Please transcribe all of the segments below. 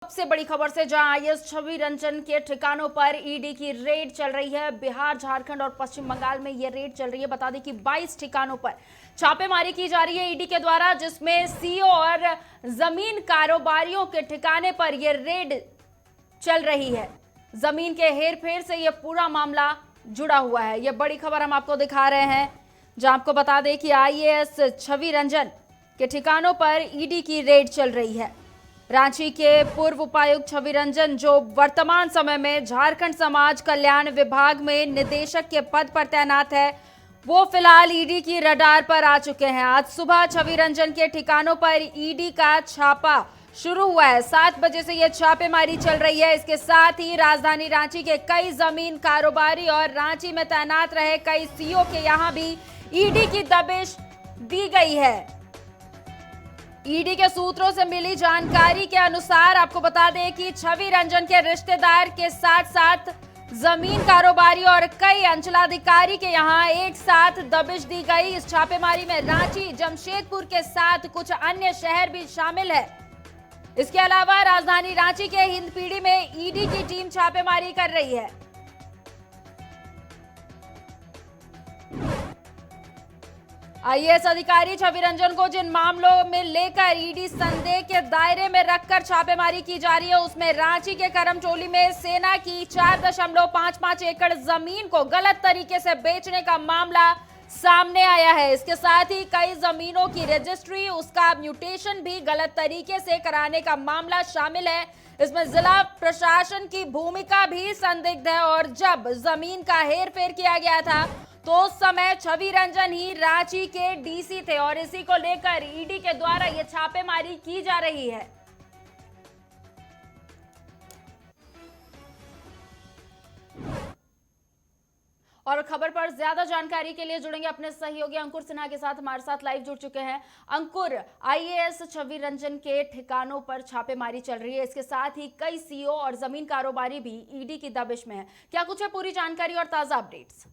सबसे बड़ी खबर से जहां आईएएस छवि रंजन के ठिकानों पर ईडी की रेड चल रही है। बिहार, झारखंड और पश्चिम बंगाल में यह रेड चल रही है। बता दें कि 22 ठिकानों पर छापेमारी की जा रही है ईडी के द्वारा, जिसमें सीओ और जमीन कारोबारियों के ठिकाने पर यह रेड चल रही है। जमीन के हेरफेर से यह पूरा मामला जुड़ा हुआ है। यह बड़ी खबर हम आपको दिखा रहे हैं, जहां आपको बता दें कि आईएएस छवि रंजन के ठिकानों पर ईडी की रेड चल रही है। रांची के पूर्व उपायुक्त छवि रंजन, जो वर्तमान समय में झारखंड समाज कल्याण विभाग में निदेशक के पद पर तैनात है, वो फिलहाल ईडी की रडार पर आ चुके हैं। आज सुबह छवि रंजन के ठिकानों पर ईडी का छापा शुरू हुआ है। 7 बजे से यह छापेमारी चल रही है। इसके साथ ही राजधानी रांची के कई जमीन कारोबारी और रांची में तैनात रहे कई सीओ के यहां भी ईडी की दबिश दी गई है। ईडी के सूत्रों से मिली जानकारी के अनुसार आपको बता दें कि छवि रंजन के रिश्तेदार के साथ साथ जमीन कारोबारी और कई अंचलाधिकारी के यहां एक साथ दबिश दी गई। इस छापेमारी में रांची, जमशेदपुर के साथ कुछ अन्य शहर भी शामिल है। इसके अलावा राजधानी रांची के हिंदपीढ़ी में ईडी की टीम छापेमारी कर रही है। आईएएस अधिकारी छवि रंजन को जिन मामलों में लेकर ईडी संदेह के दायरे में रखकर छापेमारी की जा रही है, उसमें रांची के करमचोली में सेना की 4.55 एकड़ जमीन को गलत तरीके से बेचने का मामला सामने आया है। इसके साथ ही कई जमीनों की रजिस्ट्री, उसका म्यूटेशन भी गलत तरीके से कराने का मामला शामिल है। इसमें जिला प्रशासन की भूमिका भी संदिग्ध है और जब जमीन का हेरफेर किया गया था तो उस समय छवि रंजन ही रांची के डीसी थे और इसी को लेकर ईडी के द्वारा यह छापेमारी की जा रही है। और खबर पर ज्यादा जानकारी के लिए जुड़ेंगे अपने सहयोगी अंकुर सिन्हा के साथ। हमारे साथ लाइव जुड़ चुके हैं अंकुर। आईएएस छवि रंजन के ठिकानों पर छापेमारी चल रही है, इसके साथ ही कई सीओ और जमीन कारोबारी भी ईडी की दबिश में है। क्या कुछ है पूरी जानकारी और ताजा अपडेट्स?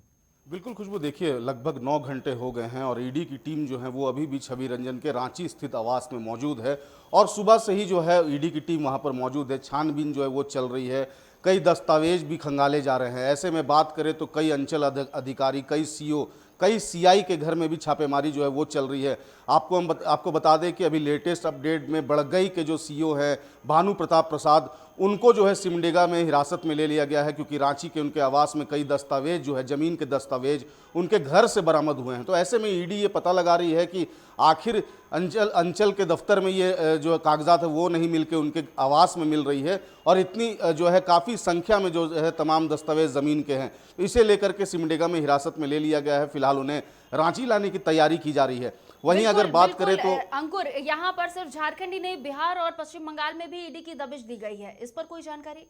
बिल्कुल खुशबू, देखिए लगभग 9 घंटे हो गए हैं और ईडी की टीम जो है वो अभी भी छवि रंजन के रांची स्थित आवास में मौजूद है और सुबह से ही जो है ईडी की टीम वहां पर मौजूद है। छानबीन जो है वो चल रही है, कई दस्तावेज भी खंगाले जा रहे हैं। ऐसे में बात करें तो कई अंचल अधिकारी, कई सीओ, कई सीआई के घर में भी छापेमारी जो है वो चल रही है। आपको बता दें कि अभी लेटेस्ट अपडेट में बड़गई के जो सीओ है भानु प्रताप प्रसाद, उनको जो है सिमडेगा में हिरासत में ले लिया गया है, क्योंकि रांची के उनके आवास में कई दस्तावेज जो है, जमीन के दस्तावेज उनके घर से बरामद हुए हैं। तो ऐसे में ईडी ये पता लगा रही है कि आखिर अंचल के दफ्तर में ये जो कागजात है वो नहीं मिलके उनके आवास में मिल रही है और इतनी जो है काफ़ी संख्या में जो है तमाम दस्तावेज ज़मीन के हैं। तो इसे लेकर के सिमडेगा में हिरासत में ले लिया गया है। फिलहाल उन्हें रांची लाने की तैयारी की जा रही है। वहीं अगर बात करें तो अंकुर, यहाँ पर सिर्फ झारखंड ही नहीं, बिहार और पश्चिम बंगाल में भी ईडी की दबिश दी गई है। इस पर कोई जानकारी?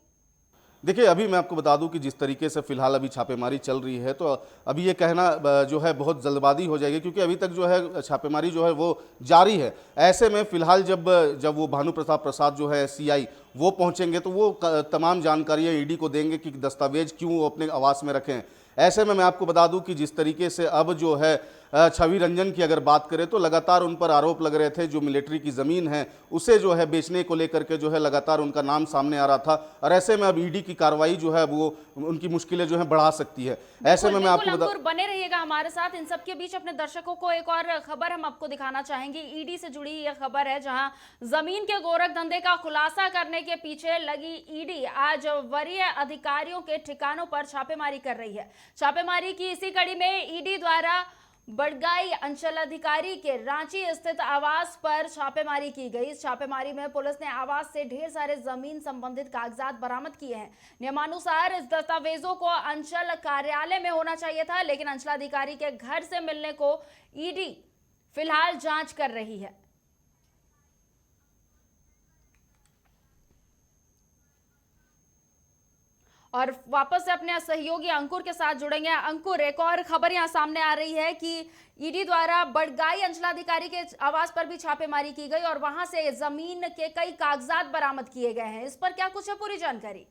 देखिए, अभी मैं आपको बता दूं कि जिस तरीके से फिलहाल अभी छापेमारी चल रही है, तो अभी ये कहना जो है बहुत जल्दबाजी हो जाएगी, क्योंकि अभी तक जो है छापेमारी जो है वो जारी है। ऐसे में फिलहाल जब वो भानु प्रताप प्रसाद जो है सीआई वो पहुंचेंगे तो वो तमाम जानकारियां ईडी को देंगे कि दस्तावेज क्यों वो अपने आवास में रखें। ऐसे में मैं आपको बता दूं कि जिस तरीके से अब जो है छवि रंजन की अगर बात करें तो लगातार उन पर आरोप लग रहे थे, जो मिलिट्री की ज़मीन है उसे जो है बेचने को लेकर के जो है लगातार उनका नाम सामने आ रहा था और ऐसे में अब ईडी की कार्रवाई जो है वो उनकी मुश्किलें जो है बढ़ा सकती है। ऐसे में मैं आपको बने रहिएगा हमारे साथ। इन सब के बीच अपने दर्शकों को एक और खबर हम आपको दिखाना चाहेंगे। ईडी से जुड़ी यह खबर है, जहां जमीन के गोरख धंधे का खुलासा करने के पीछे लगी ईडी आज वरीय अधिकारियों के ठिकानों पर छापेमारी कर रही है। छापेमारी की इसी कड़ी में ईडी द्वारा बड़गाई अंचलाधिकारी के रांची स्थित आवास पर छापेमारी की गई। इस छापेमारी में पुलिस ने आवास से ढेर सारे जमीन संबंधित कागजात बरामद किए हैं। नियमानुसार इस दस्तावेजों को अंचल कार्यालय में होना चाहिए था, लेकिन अंचलाधिकारी के घर से मिलने को ईडी फिलहाल जांच कर रही है। और वापस से अपने सहयोगी अंकुर के साथ जुड़ेंगे। अंकुर, एक और खबर यहां सामने आ रही है कि ईडी द्वारा बड़गाई अंचलाधिकारी के आवास पर भी छापेमारी की गई और वहां से जमीन के कई कागजात बरामद किए गए हैं। इस पर क्या कुछ है पूरी जानकारी?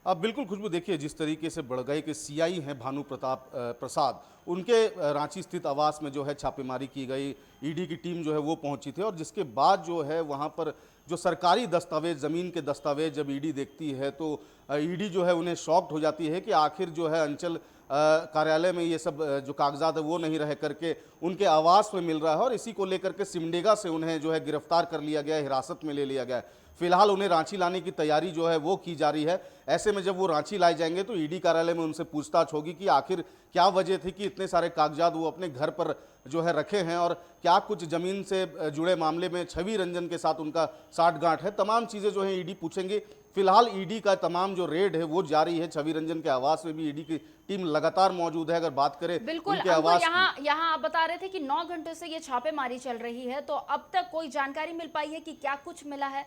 अब बिल्कुल खुशबू, देखिए जिस तरीके से बड़गई के सीआई हैं भानु प्रताप प्रसाद, उनके रांची स्थित आवास में जो है छापेमारी की गई, ईडी की टीम जो है वो पहुंची थी और जिसके बाद जो है वहां पर जो सरकारी दस्तावेज, ज़मीन के दस्तावेज जब ईडी देखती है तो ईडी जो है उन्हें शॉक्ड हो जाती है कि आखिर जो है अंचल कार्यालय में ये सब जो कागजात है वो नहीं रह करके उनके आवास में मिल रहा है, और इसी को लेकर के सिमडेगा से उन्हें जो है गिरफ्तार कर लिया गया है, हिरासत में ले लिया गया है। फिलहाल उन्हें रांची लाने की तैयारी जो है वो की जा रही है। ऐसे में जब वो रांची लाए जाएंगे तो ईडी कार्यालय में उनसे पूछताछ होगी कि आखिर क्या वजह थी कि इतने सारे कागजात वो अपने घर पर जो है रखे हैं, और क्या कुछ जमीन से जुड़े मामले में छवि रंजन के साथ उनका साठगांठ है। तमाम चीज़ें जो है ईडी पूछेंगे। फिलहाल ईडी का तमाम जो रेड है वो जारी है। छवि रंजन के आवास में भी ईडी की टीम लगातार मौजूद है। अगर बात करें बिल्कुल उनके आवास की, यहाँ आप बता रहे थे कि 9 घंटे से ये छापेमारी चल रही है, तो अब तक कोई जानकारी मिल पाई है कि क्या कुछ मिला है?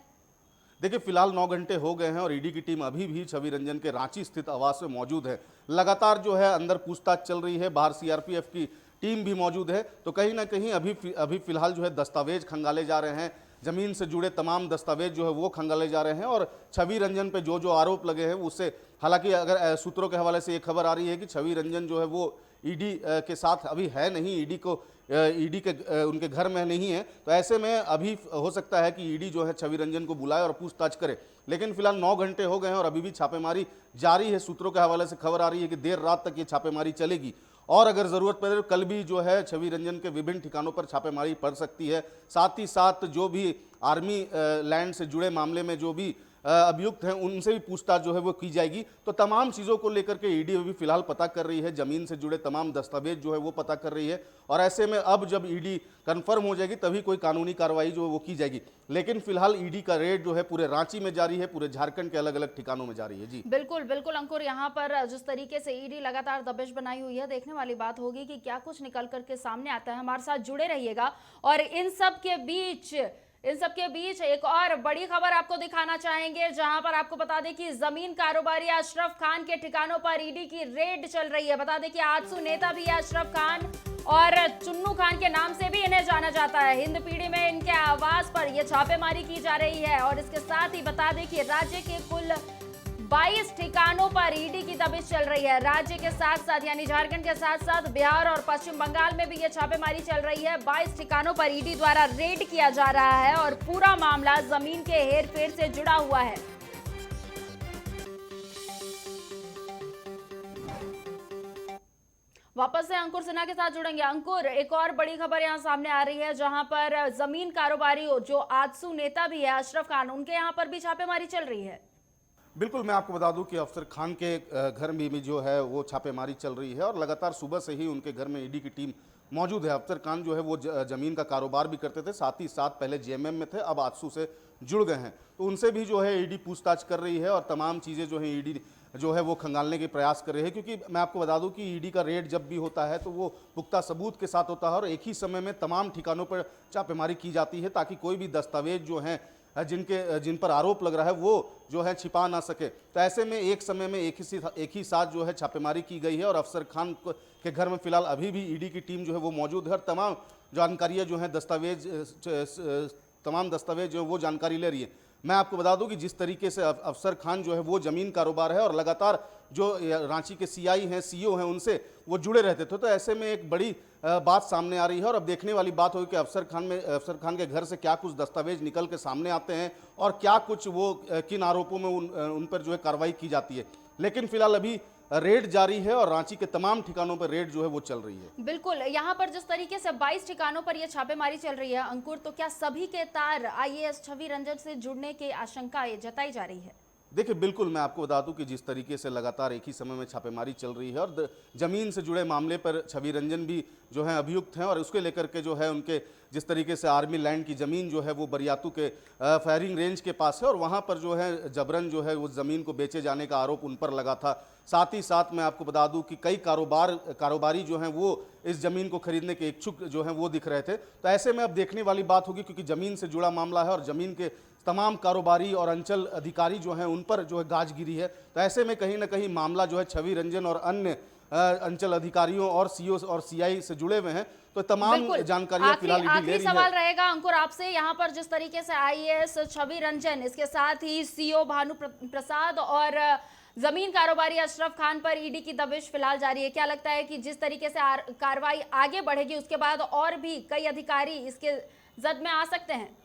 देखिए फिलहाल 9 घंटे हो गए हैं और ईडी की टीम अभी भी छवि रंजन के रांची स्थित आवास में मौजूद है। लगातार जो है अंदर पूछताछ चल रही है, बाहर सीआरपीएफ की टीम भी मौजूद है। तो कहीं ना कहीं अभी फिलहाल जो है दस्तावेज खंगाले जा रहे हैं, जमीन से जुड़े तमाम दस्तावेज जो है वो खंगाले जा रहे हैं, और छवि रंजन पे जो जो आरोप लगे हैं उससे, हालांकि अगर सूत्रों के हवाले से ये खबर आ रही है कि छवि रंजन जो है वो ईडी के साथ अभी है नहीं, ईडी के उनके घर में नहीं है। तो ऐसे में अभी हो सकता है कि ईडी जो है छवि रंजन को बुलाए और पूछताछ करे। लेकिन फिलहाल 9 घंटे हो गए हैं और अभी भी छापेमारी जारी है। सूत्रों के हवाले से खबर आ रही है कि देर रात तक ये छापेमारी चलेगी, और अगर ज़रूरत पड़े तो कल भी जो है छवि रंजन के विभिन्न ठिकानों पर छापेमारी पड़ सकती है। साथ ही साथ जो भी आर्मी लैंड से जुड़े मामले में जो भी अभियुक्त हैं उनसे भी पूछताछ जो है वो की जाएगी। तो तमाम चीज़ों को लेकर के ईडी अभी फिलहाल पता कर रही है, जमीन से जुड़े तमाम दस्तावेज जो है वो पता कर रही है, और ऐसे में अब जब ईडी कंफर्म हो जाएगी तभी कोई कानूनी कार्रवाई जो है वो की जाएगी। लेकिन फिलहाल ईडी का रेड जो है पूरे रांची में जारी है, पूरे झारखंड के अलग अलग ठिकानों में जारी है। जी बिल्कुल बिल्कुल अंकुर, यहाँ पर जिस तरीके से ईडी लगातार दबिश बनाई हुई है, देखने वाली बात होगी कि क्या कुछ निकल करके सामने आता है। हमारे साथ जुड़े रहिएगा। और इन सब के बीच एक और बड़ी खबर आपको दिखाना चाहेंगे, जहां पर आपको बता दें कि जमीन कारोबारी अशरफ खान के ठिकानों पर ईडी की रेड चल रही है। बता दें कि आजसू नेता भी है अशरफ खान, और चुन्नू खान के नाम से भी इन्हें जाना जाता है। हिंद पीढ़ी में इनके आवास पर यह छापेमारी की जा रही है। और इसके साथ ही बता दें कि राज्य के कुल 22 ठिकानों पर ईडी की दबिश चल रही है। राज्य के साथ साथ यानी झारखंड के साथ साथ बिहार और पश्चिम बंगाल में भी ये छापेमारी चल रही है। 22 ठिकानों पर ईडी द्वारा रेड किया जा रहा है, और पूरा मामला जमीन के हेरफेर से जुड़ा हुआ है। वापस से अंकुर सिन्हा के साथ जुड़ेंगे। अंकुर, एक और बड़ी खबर यहां सामने आ रही है, जहां पर जमीन कारोबारी जो आजसू नेता भी है अशरफ खान, उनके यहां पर भी छापेमारी चल रही है। बिल्कुल, मैं आपको बता दूं कि अफसर खान के घर में भी जो है वो छापेमारी चल रही है, और लगातार सुबह से ही उनके घर में ईडी की टीम मौजूद है। अफसर खान जो है वो जमीन का कारोबार भी करते थे, साथ ही साथ पहले जेएमएम में थे, अब आजसू से जुड़ गए हैं। तो उनसे भी जो है ईडी पूछताछ कर रही है, और तमाम चीज़ें जो है ईडी जो है वो खंगालने के प्रयास कर रहे हैं। क्योंकि मैं आपको बता दूं कि ईडी का रेड जब भी होता है तो वो पुख्ता सबूत के साथ होता है, और एक ही समय में तमाम ठिकानों पर छापेमारी की जाती है, ताकि कोई भी दस्तावेज जो हैं जिन पर आरोप लग रहा है वो जो है छिपा ना सके। तो ऐसे में एक समय में एक ही साथ जो है छापेमारी की गई है, और अफसर खान के घर में फिलहाल अभी भी ईडी की टीम जो है वो मौजूद है, और तमाम जानकारियाँ जो हैं तमाम दस्तावेज जो है वो जानकारी ले रही है। मैं आपको बता दूं कि जिस तरीके से अफसर खान जो है वो जमीन कारोबार है, और लगातार जो रांची के सीआई हैं, सीओ हैं, उनसे वो जुड़े रहते थे। तो ऐसे में एक बड़ी बात सामने आ रही है, और अब देखने वाली बात होगी कि अफसर खान के घर से क्या कुछ दस्तावेज निकल के सामने आते हैं, और क्या कुछ वो किन आरोपों में उन पर जो है कार्रवाई की जाती है। लेकिन फिलहाल अभी रेड जारी है, और रांची के तमाम ठिकानों पर रेड जो है वो चल रही है। बिल्कुल, यहाँ पर जिस तरीके से 22 ठिकानों पर यह छापेमारी चल रही है अंकुर, तो क्या सभी के तार आईएएस छवि रंजन से जुड़ने की आशंका जताई जा रही है? देखिए बिल्कुल, मैं आपको बता दूं कि जिस तरीके से लगातार एक ही समय में छापेमारी चल रही है, और जमीन से जुड़े मामले पर छवि रंजन भी जो है अभियुक्त हैं, और उसके लेकर के जो है उनके जिस तरीके से आर्मी लैंड की ज़मीन जो है वो बरियातू के फायरिंग रेंज के पास है, और वहाँ पर जो है जबरन जो है उस ज़मीन को बेचे जाने का आरोप उन पर लगा था। साथ ही साथ मैं आपको बता दूं कि कई कारोबारी जो हैं वो इस ज़मीन को खरीदने के इच्छुक जो हैं वो दिख रहे थे। तो ऐसे में अब देखने वाली बात होगी, क्योंकि ज़मीन से जुड़ा मामला है, और ज़मीन के तमाम कारोबारी और अंचल अधिकारी जो हैं उन पर जो है गाज गिरी है। तो ऐसे में कहीं ना कहीं मामला जो है छवि रंजन और अन्य अंचल अधिकारियों और सीओ और सीआई से जुड़े हुए हैं। तो तमाम जानकारियां फिलहाल ईडी ले रही है। सवाल रहेगा अंकुर आपसे, यहाँ पर जिस तरीके से आईएएस छवि रंजन, इसके साथ ही सीओ भानु प्रसाद और जमीन कारोबारी अशरफ खान पर ईडी की दबिश फिलहाल जारी है, क्या लगता है कि जिस तरीके से कार्रवाई आगे बढ़ेगी उसके बाद और भी कई अधिकारी इसके जद में आ सकते हैं?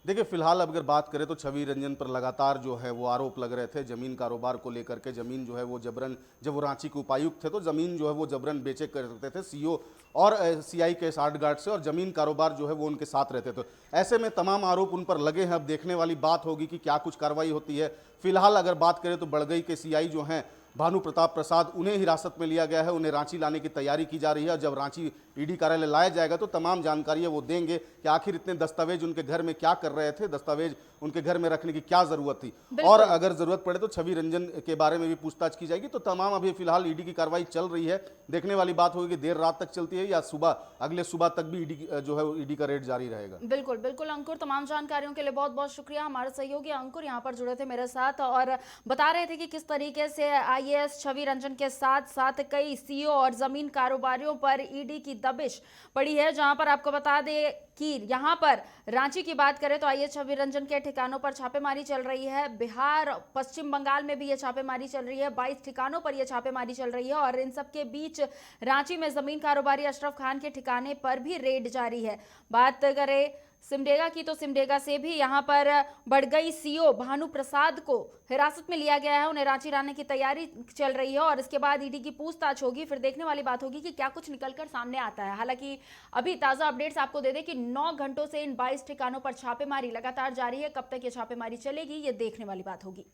देखिए फिलहाल अब अगर बात करें तो छवि रंजन पर लगातार जो है वो आरोप लग रहे थे जमीन कारोबार को लेकर के। जमीन जो है वो जबरन, जब वो रांची के उपायुक्त थे तो जमीन जो है वो जबरन बेचे करते थे सीओ और सीआई के साठगार्ड से, और जमीन कारोबार जो है वो उनके साथ रहते थे। ऐसे में तमाम आरोप उन पर लगे हैं। अब देखने वाली बात होगी कि क्या कुछ कार्रवाई होती है। फिलहाल अगर बात करें तो बड़गई के सीआई जो हैं भानु प्रताप प्रसाद, उन्हें हिरासत में लिया गया है। उन्हें रांची लाने की तैयारी की जा रही है। जब रांची ईडी कार्यालय लाया जाएगा तो तमाम जानकारियां वो देंगे कि आखिर इतने दस्तावेज उनके घर में क्या कर रहे थे, दस्तावेज उनके घर में रखने की क्या जरूरत थी, और अगर जरूरत पड़े तो छवि रंजन के बारे में भी पूछताछ की जाएगी। तो तमाम अभी फिलहाल ईडी की कार्रवाई चल रही है। देखने वाली बात होगी कि देर रात तक चलती है या सुबह, अगले सुबह तक भी ईडी जो है ईडी का रेड जारी रहेगा। बिल्कुल बिल्कुल अंकुर, तमाम जानकारियों के लिए बहुत बहुत शुक्रिया। हमारे सहयोगी अंकुर यहाँ पर जुड़े थे मेरे साथ और बता रहे थे कि किस तरीके से आईएएस छवि रंजन के साथ साथ कई सीईओ और जमीन कारोबारियों पर ईडी की दबिश पड़ी है। जहां पर आपको बता दें कि यहां पर रांची की बात करें तो आईएएस छवि रंजन के ठिकानों पर छापेमारी चल रही है। बिहार, पश्चिम बंगाल में भी ये छापेमारी चल रही है। 22 ठिकानों पर यह छापेमारी चल रही है और इन सबके बीच रांची में जमीन कारोबारी अशरफ खान के ठिकाने पर भी रेड जारी है। बात करें सिमडेगा की तो सिमडेगा से भी यहां पर बड़गई सीओ भानु प्रसाद को हिरासत में लिया गया है। उन्हें रांची लाने की तैयारी चल रही है और इसके बाद ईडी की पूछताछ होगी। फिर देखने वाली बात होगी कि क्या कुछ निकलकर सामने आता है। हालांकि अभी ताजा अपडेट्स आपको दे दें कि 9 घंटों से इन 22 ठिकानों पर छापेमारी लगातार जारी है। कब तक ये छापेमारी चलेगी ये देखने वाली बात होगी।